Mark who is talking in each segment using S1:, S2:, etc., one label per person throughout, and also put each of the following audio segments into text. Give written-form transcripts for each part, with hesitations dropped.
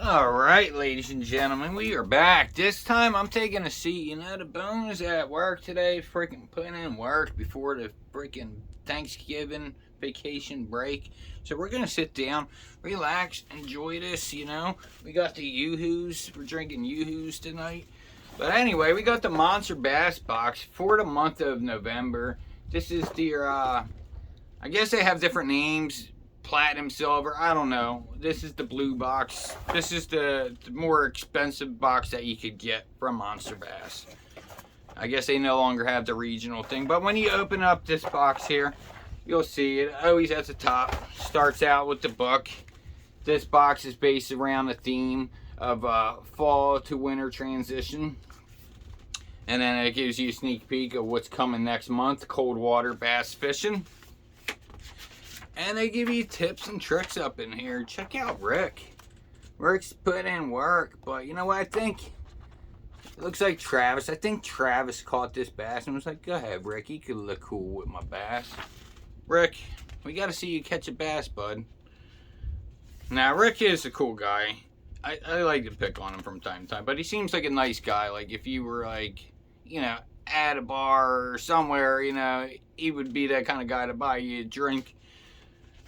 S1: Alright, ladies and gentlemen, we are back. This time I'm taking a seat. You know, the bone is at work today, freaking putting in work before the freaking Thanksgiving vacation break. So we're going to sit down, relax, enjoy this, you know. We got the Yoo-Hoos. We're drinking Yoo-Hoos tonight. But anyway, we got the Monsterbass box for the month of November. This is their, I guess they have different names. Platinum, silver, I don't know. This is the blue box. This is the more expensive box that you could get from Monsterbass. I guess they no longer have the regional thing. But when you open up this box here, you'll see it always at the top. Starts out with the book. This box is based around the theme of fall to winter transition. And then it gives you a sneak peek of what's coming next month. Cold water bass fishing. And they give you tips and tricks up in here. Check out Rick. Rick's put in work. But you know what I think? It looks like Travis. I think Travis caught this bass and was like, go ahead, Rick. You could look cool with my bass. Rick, we got to see you catch a bass, bud. Now, Rick is a cool guy. I like to pick on him from time to time. But he seems like a nice guy. Like, if you were, like, you know, at a bar or somewhere, you know, he would be that kind of guy to buy you a drink.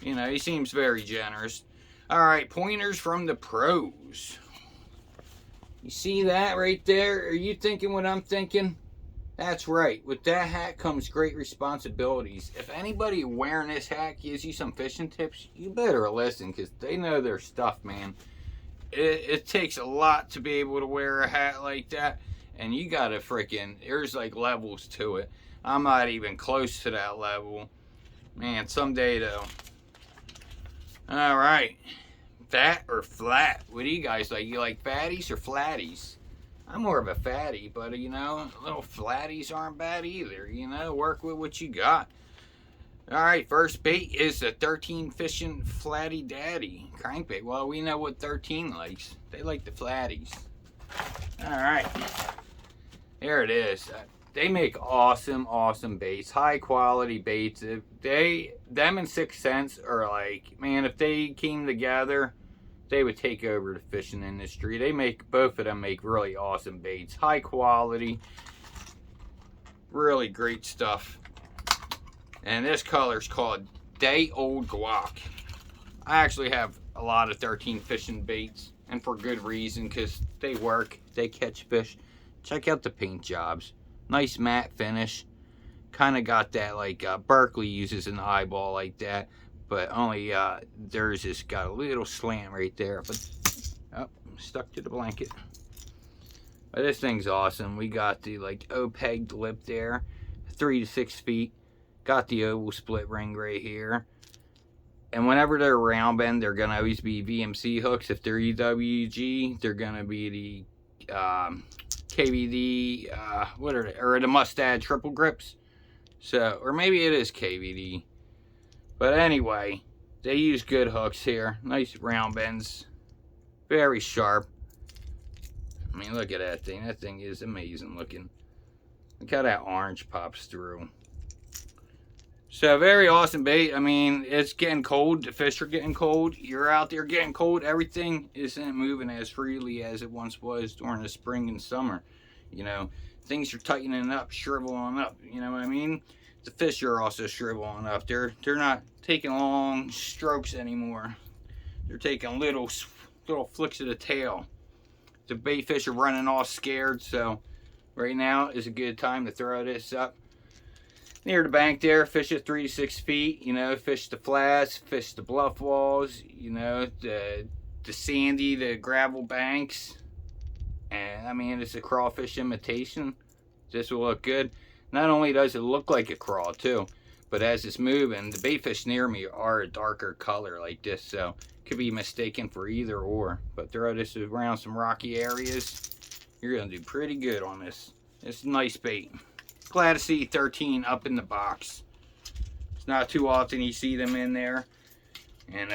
S1: You know, he seems very generous. Alright, pointers from the pros. You see that right there? Are you thinking what I'm thinking? That's right. With that hat comes great responsibilities. If anybody wearing this hat gives you some fishing tips, you better listen, because they know their stuff, man. It takes a lot to be able to wear a hat like that. And you gotta freaking... There's like levels to it. I'm not even close to that level. Man, someday though. Alright, fat or flat? What do you guys like? You like fatties or flatties? I'm more of a fatty, but you know, little flatties aren't bad either. You know, work with what you got. Alright, first bait is the 13 Fishing Flatty Daddy crankbait. Well, we know what 13 likes. They like the flatties. Alright, there it is. They make awesome baits, high quality baits. If them and 6 Cents are like, man, if they came together, they would take over the fishing industry. Both of them make really awesome baits, high quality, really great stuff. And this color is called Day Old Guac. I actually have a lot of 13 fishing baits, and for good reason, because they work, they catch fish. Check out the paint jobs. Nice matte finish. Kind of got that like Berkeley uses an eyeball like that. But only theirs has got a little slant right there. But, oh, stuck to the blanket. But this thing's awesome. We got the like O-pegged lip there. 3 to 6 feet. Got the oval split ring right here. And whenever they're round bend, they're going to always be VMC hooks. If they're EWG, they're going to be the... KVD, what are they? Or the Mustad triple grips. So, or maybe it is KVD. But anyway, they use good hooks here. Nice round bends. Very sharp. I mean, look at that thing. That thing is amazing looking. Look how that orange pops through. So, very awesome bait. I mean, it's getting cold. The fish are getting cold. You're out there getting cold. Everything isn't moving as freely as it once was during the spring and summer. You know, things are tightening up, shriveling up. You know what I mean? The fish are also shriveling up. They're not taking long strokes anymore. They're taking little flicks of the tail. The bait fish are running all scared. So, right now is a good time to throw this up. Near the bank there, fish at 3 to 6 feet, you know, fish the flats, fish the bluff walls, you know, the sandy, the gravel banks. And I mean, it's a crawfish imitation. This will look good. Not only does it look like a crawl too, but as it's moving, the bait fish near me are a darker color like this, so could be mistaken for either or. But throw this around some rocky areas, you're gonna do pretty good on this. It's a nice bait. Glad to see 13 up in the box. It's not too often you see them in there. And,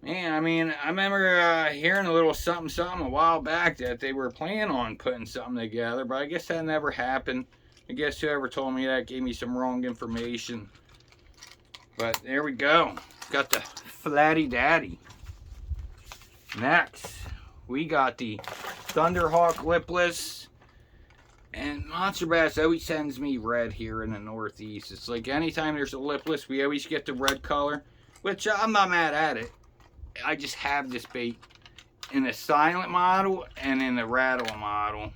S1: man, I mean, I remember hearing a little something a while back that they were planning on putting something together, but I guess that never happened. I guess whoever told me that gave me some wrong information. But there we go. Got the Flatty Daddy. Next, we got the Thunderhawk lipless. And Monsterbass always sends me red here in the Northeast. It's like anytime there's a lipless, we always get the red color, which I'm not mad at it. I just have this bait in the silent model and in the rattle model.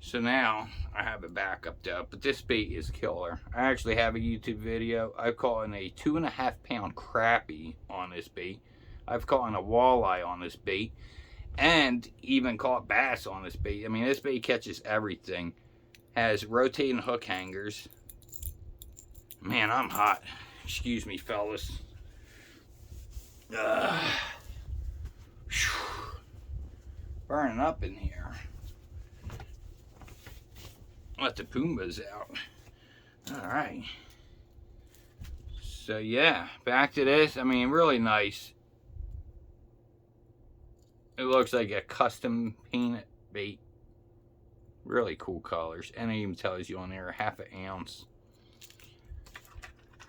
S1: So now I have it back up though, but this bait is killer. I actually have a YouTube video. I've caught a 2.5 pound crappie on this bait. I've caught a walleye on this bait, and even caught bass on this bait. I mean, this bait catches everything. Has rotating hook hangers. Man, I'm hot. Excuse me, fellas. Burning up in here. Let the Pumbas out. Alright. So yeah, back to this. I mean, really nice. It looks like a custom painted bait. Really cool colors. And it even tells you on there 1/2 ounce.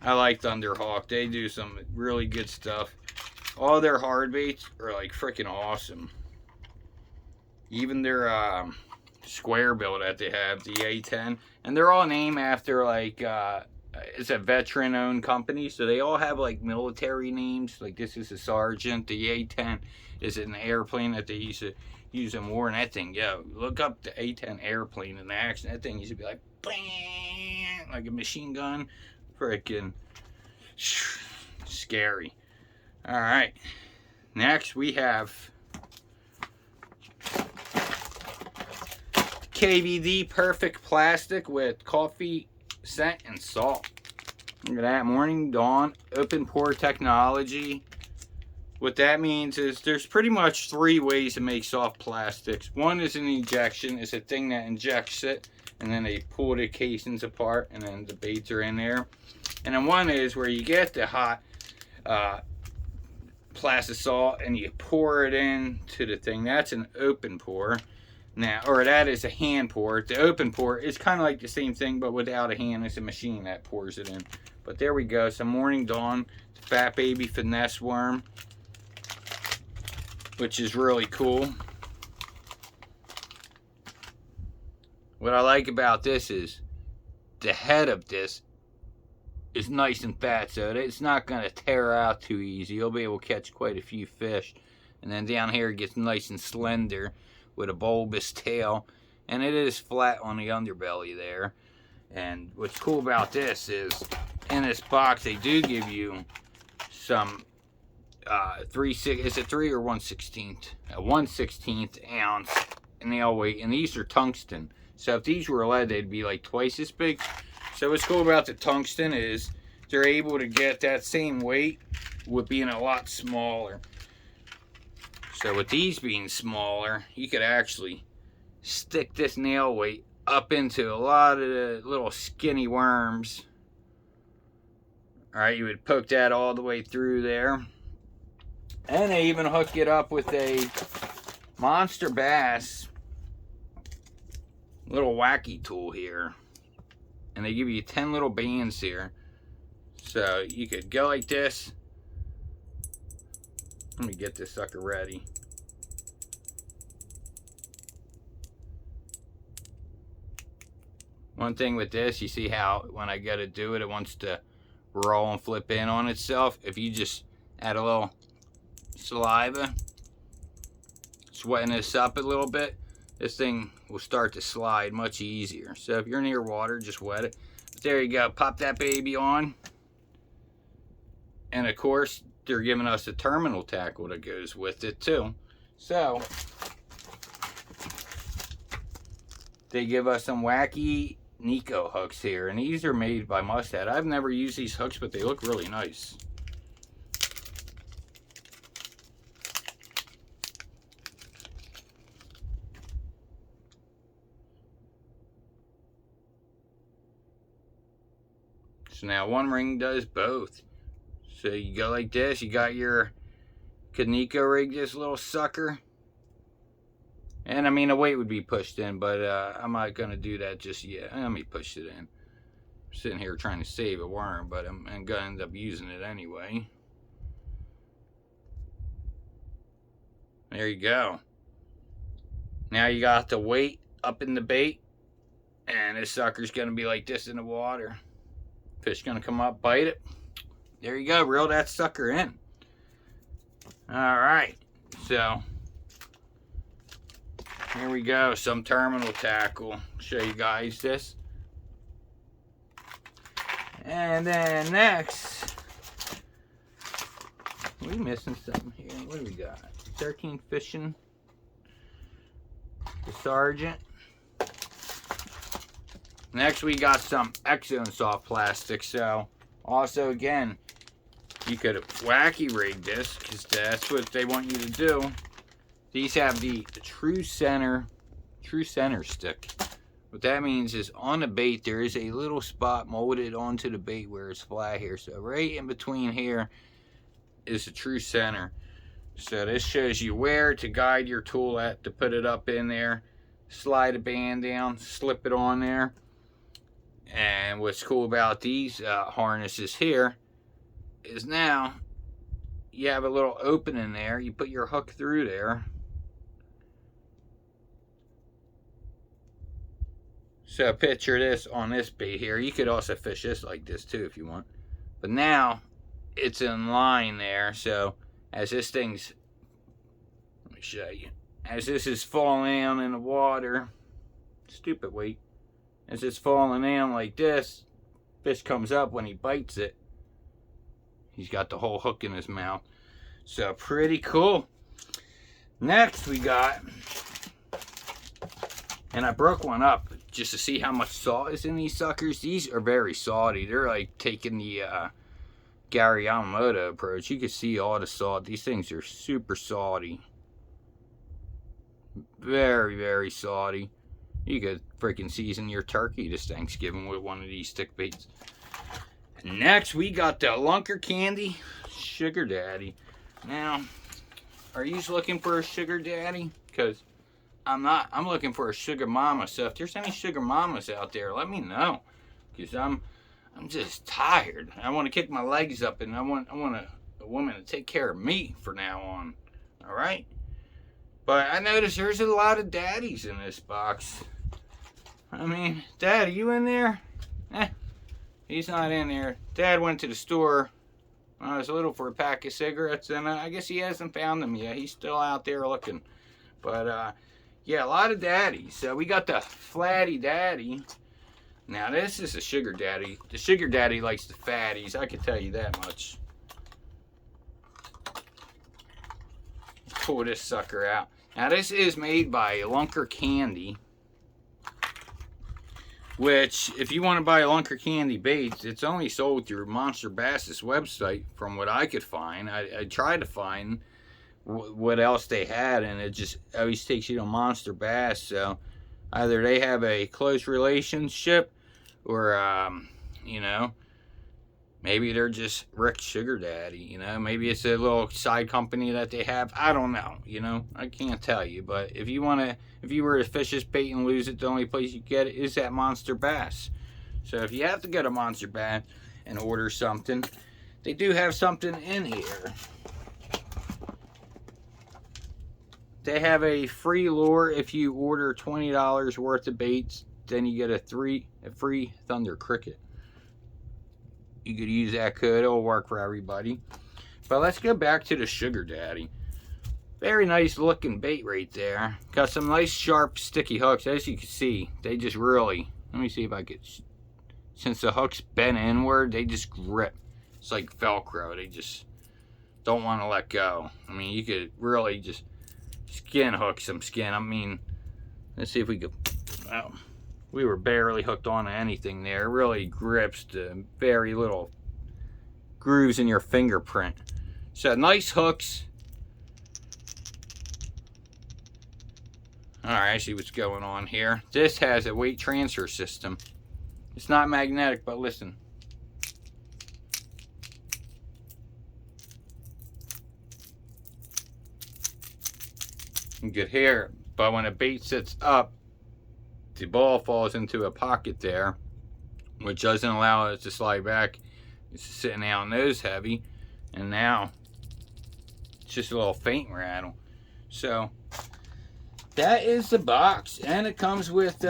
S1: I like Thunderhawk. They do some really good stuff. All their hard baits are like freaking awesome. Even their square bill that they have, the A10. And they're all named after like, it's a veteran owned company. So they all have like military names. Like this is a sergeant. The A10 is an airplane that they used to use in war. And that thing, yo, look up the A10 airplane in action. That thing used to be like, bang, like a machine gun. Freaking scary. All right. Next we have KVD Perfect Plastic with coffee scent and salt. Look at that. Morning Dawn open pore technology. What that means is there's pretty much 3 ways to make soft plastics. One is an injection. It's a thing that injects it, and then they pull the casings apart, and then the baits are in there. And then one is where you get the hot plastic salt and you pour it into the thing. That's an open pour. Now, or that is a hand pour. The open pour is kind of like the same thing, but without a hand. It's a machine that pours it in. But there we go. Some Morning Dawn Fat Baby Finesse Worm, which is really cool. What I like about this is the head of this is nice and fat, so it's not going to tear out too easy. You'll be able to catch quite a few fish. And then down here it gets nice and slender with a bulbous tail, and it is flat on the underbelly there. And what's cool about this is in this box they do give you some is it 3 or 1/16? A 1/16 ounce nail weight, and these are tungsten. So if these were lead, they'd be like twice as big. So what's cool about the tungsten is they're able to get that same weight with being a lot smaller. So with these being smaller, you could actually stick this nail weight up into a lot of the little skinny worms. Alright, you would poke that all the way through there. And they even hook it up with a Monsterbass little wacky tool here. And they give you 10 little bands here. So you could go like this. Let me get this sucker ready. One thing with this, you see how when I go to do it, it wants to roll and flip in on itself. If you just add a little saliva, sweating this up a little bit, this thing will start to slide much easier. So if you're near water, just wet it. But there you go. Pop that baby on. And of course, they're giving us a terminal tackle that goes with it too. So they give us some wacky Nico hooks here. And these are made by Mustad. I've never used these hooks, but they look really nice. So now one ring does both. So you go like this, you got your Kaneko rig, this little sucker. And I mean, the weight would be pushed in, but I'm not going to do that just yet. Let me push it in. I'm sitting here trying to save a worm, but I'm going to end up using it anyway. There you go. Now you got the weight up in the bait, and this sucker's gonna be like this in the water. Fish gonna come up, bite it. There you go, reel that sucker in. Alright, so here we go, some terminal tackle. Show you guys this. And then next, are we missing something here? What do we got? 13 fishing. The Sergeant. Next we got some X-Zone soft plastic. So also again, you could wacky rig this because that's what they want you to do. These have the true center stick. What that means is on the bait there is a little spot molded onto the bait where it's flat here. So right in between here is the true center. So this shows you where to guide your tool at to put it up in there. Slide a band down, slip it on there. And what's cool about these harnesses here is now you have a little opening there. You put your hook through there. So picture this on this bait here. You could also fish this like this too if you want. But now it's in line there. So as this thing's, let me show you. As this is falling down in the water, stupid weight. As it's falling down like this, fish comes up when he bites it. He's got the whole hook in his mouth. So pretty cool. Next we got, and I broke one up just to see how much salt is in these suckers. These are very salty. They're like taking the Gary Yamamoto approach. You can see all the salt. These things are super salty. Very, very salty. You could freaking season your turkey this Thanksgiving with one of these stick baits. Next, we got the Lunker Candy Sugar Daddy. Now, are you looking for a sugar daddy? Because I'm not. I'm looking for a sugar mama. So if there's any sugar mamas out there, let me know. Because I'm just tired. I want to kick my legs up, and I want a woman to take care of me from now on. All right. But I noticed there's a lot of daddies in this box. I mean, Dad, are you in there? He's not in there. Dad went to the store when I was little for a pack of cigarettes, and I guess he hasn't found them yet. He's still out there looking. But, yeah, a lot of daddies. So we got the Flatty Daddy. Now, this is a sugar daddy. The sugar daddy likes the fatties. I can tell you that much. Let's pull this sucker out. Now, this is made by Lunker Candy. Which, if you want to buy Lunker Candy baits, it's only sold through Monsterbass's website, from what I could find. I tried to find what else they had, and it just always takes you to Monsterbass. So, either they have a close relationship, or, you know, maybe they're just Rick's sugar daddy, you know. Maybe it's a little side company that they have. I don't know, you know. I can't tell you. But if you were to fish this bait and lose it, the only place you get it is at Monsterbass. So if you have to go to Monsterbass and order something, they do have something in here. They have a free lure if you order $20 worth of baits. Then you get a free Thunder Cricket. You could use that code. It'll work for everybody. But let's go back to the Sugar Daddy. Very nice looking bait right there. Got some nice sharp sticky hooks. As you can see, they just really, let me see if I could, since the hook's bent inward, they just grip. It's like Velcro. They just don't want to let go. I mean, you could really just skin hook some skin. I mean, let's see if we could, well, we were barely hooked on anything there. It really grips the very little grooves in your fingerprint. So nice hooks. Alright, I see what's going on here. This has a weight transfer system. It's not magnetic, but listen. You can hear it, but when a bait sits up, the ball falls into a pocket there, which doesn't allow it to slide back. It's sitting out nose heavy, and now it's just a little faint rattle. So that is the box, and it comes with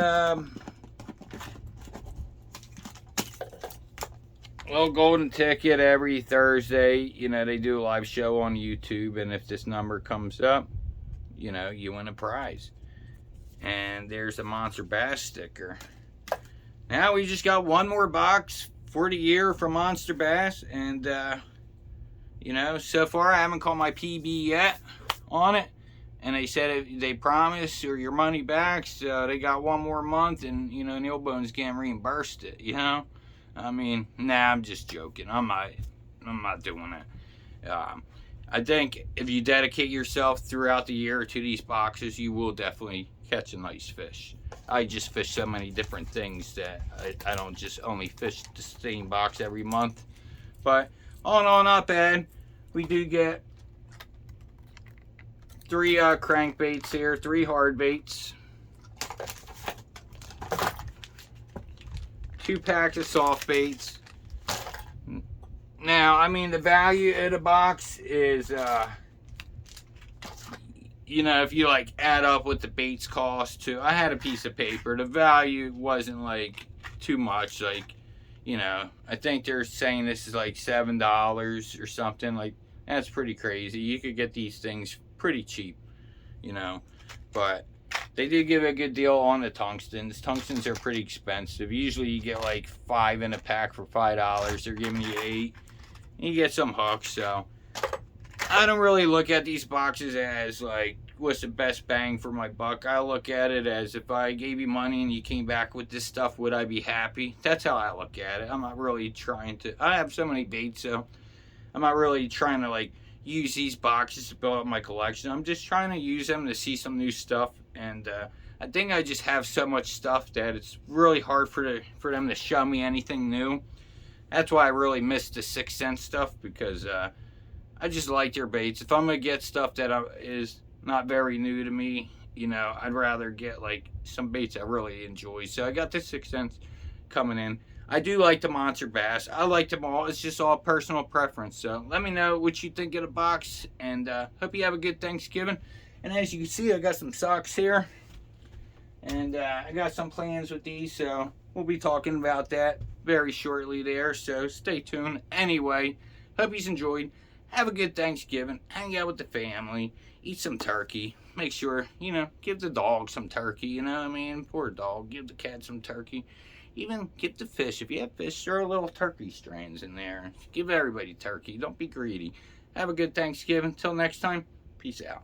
S1: little golden ticket every Thursday. You know, they do a live show on YouTube, and if this number comes up, you know, you win a prize. And there's a Monsterbass sticker. Now we just got one more box for the year from Monsterbass, and you know, so far I haven't called my PB yet on it, and they said they promise or your money back, so they got one more month, and you know, Neil Bone's getting reimbursed it. You know, I mean, nah, I'm just joking. I'm not doing it. I think if you dedicate yourself throughout the year to these boxes, you will definitely catch a nice fish. I just fish so many different things that I don't just only fish the same box every month. But all in all, not bad. We do get 3 crankbaits here, 3 hard baits, 2 packs of soft baits. Now, I mean, the value of the box is, you know, if you like add up what the baits cost to, I had a piece of paper. The value wasn't like too much. Like, you know, I think they're saying this is like $7 or something. Like, that's pretty crazy. You could get these things pretty cheap, you know, but they did give a good deal on the tungstens. Tungstens are pretty expensive. Usually you get like 5 in a pack for $5. They're giving you 8. You get some hooks, so I don't really look at these boxes as like what's the best bang for my buck. I look at it as if I gave you money and you came back with this stuff, would I be happy? That's how I look at it. I'm not really trying to, I have so many baits, so I'm not really trying to like use these boxes to build up my collection. I'm just trying to use them to see some new stuff, and I think I just have so much stuff that it's really hard for them to show me anything new. That's why I really miss the 6th Sense stuff, because I just like their baits. If I'm gonna get stuff that is not very new to me, you know, I'd rather get like some baits I really enjoy. So I got the 6th Sense coming in. I do like the Monsterbass. I like them all. It's just all personal preference. So let me know what you think of the box, and hope you have a good Thanksgiving. And as you can see, I got some socks here, and I got some plans with these, so we'll be talking about that very shortly there. So stay tuned. Anyway, hope you enjoyed. Have a good Thanksgiving. Hang out with the family. Eat some turkey. Make sure, you know, give the dog some turkey, you know what I mean? Poor dog. Give the cat some turkey. Even give the fish. If you have fish, throw a little turkey strands in there. Give everybody turkey. Don't be greedy. Have a good Thanksgiving. Till next time, peace out.